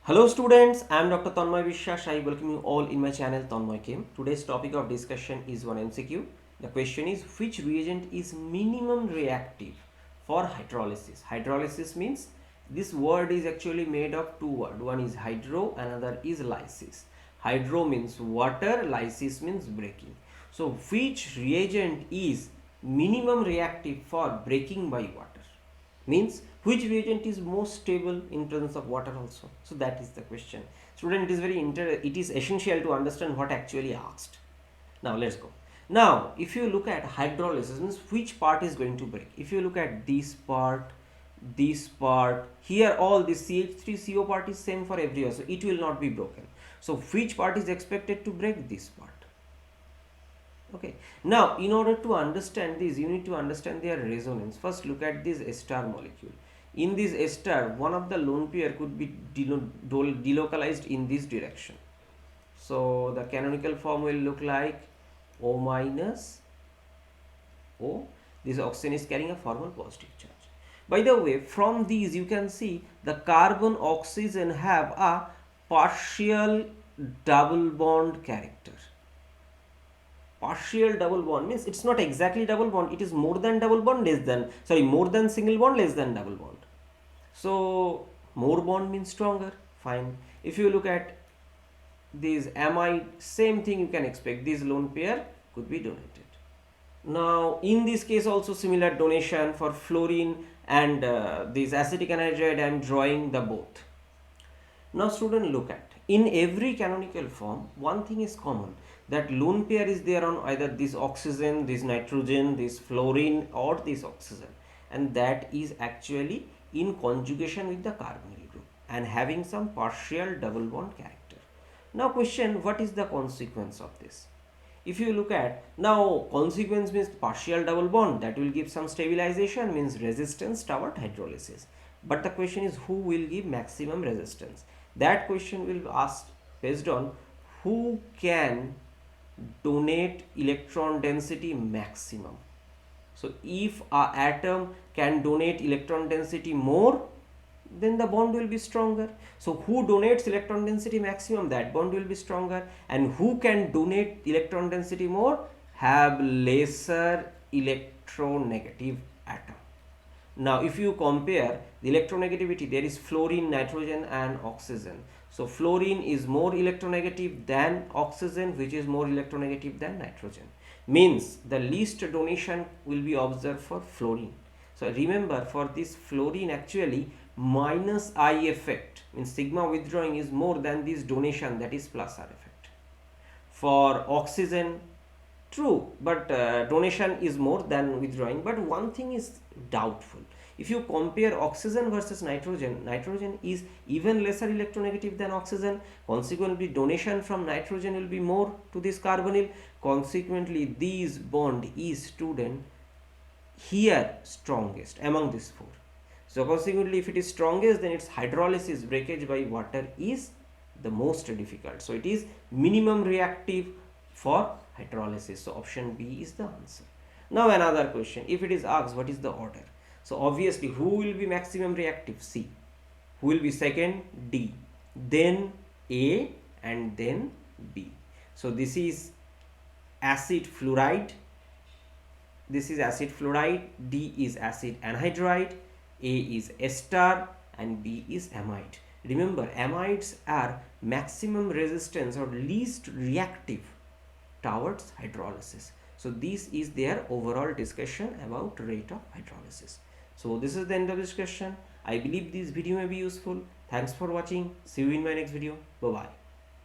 Hello students, I am Dr. Tanmoy Biswas. I welcome you all in my channel tanmoyChem. Today's topic of discussion is one MCQ. The question is, which reagent is minimum reactive for hydrolysis? Hydrolysis means this word is actually made of two words. One is hydro, another is lysis. Hydro means water, lysis means breaking. So which reagent is minimum reactive for breaking by water? Means which reagent is most stable in presence of water also. So that is the question. Student, it is essential to understand what actually asked. Now let's go. Now if you look at hydrolysis, means which part is going to break. If you look at this part, here all this CH3CO part is same for everywhere, so it will not be broken. So which part is expected to break? This part. Okay, now in order to understand this, you need to understand their resonance. First look at this ester molecule. In this ester, one of the lone pair could be delocalized in this direction. So the canonical form will look like O minus O. This oxygen is carrying a formal positive charge. By the way, from these you can see the carbon oxygen have a partial double bond character. Partial double bond means it's not exactly double bond, it is more than double bond, more than single bond, less than double bond. So more bond means stronger. Fine. If you look at these amide, same thing you can expect, these lone pair could be donated. Now in this case also similar donation for fluorine and this acetic anhydride. I am drawing the both. Now student, look at, in every canonical form one thing is common, that lone pair is there on either this oxygen, this nitrogen, this fluorine or this oxygen, and that is actually in conjugation with the carbonyl group and having some partial double bond character. Now question, what is the consequence of this? If you look at, now consequence means partial double bond, that will give some stabilization, means resistance toward hydrolysis. But the question is, who will give maximum resistance? That question will be asked based on who can donate electron density maximum. So if a atom can donate electron density more, then the bond will be stronger. So who donates electron density maximum, that bond will be stronger. And who can donate electron density more, have lesser electronegative atom. Now if you compare the electronegativity, there is fluorine, nitrogen and oxygen. So fluorine is more electronegative than oxygen, which is more electronegative than nitrogen. Means the least donation will be observed for fluorine. So remember, for this fluorine actually minus I effect, means sigma withdrawing is more than this donation, that is plus R effect. For oxygen, true, but donation is more than withdrawing. But one thing is doubtful. If you compare oxygen versus nitrogen, nitrogen is even lesser electronegative than oxygen. Consequently, donation from nitrogen will be more to this carbonyl. Consequently, this bond is, student, here strongest among these four. So consequently, if it is strongest, then its hydrolysis, breakage by water, is the most difficult. So it is minimum reactive for hydrolysis. So option B is the answer. Now another question, if it is asked what is the order, so obviously who will be maximum reactive? C. Who will be second? D. Then A and then B. So this is acid fluoride, this is acid fluoride, D is acid anhydride, A is ester and B is amide. Remember, amides are maximum resistance or least reactive towards hydrolysis. So this is their overall discussion about rate of hydrolysis. So this is the end of the discussion. I believe this video may be useful. Thanks for watching. See you in my next video. Bye bye.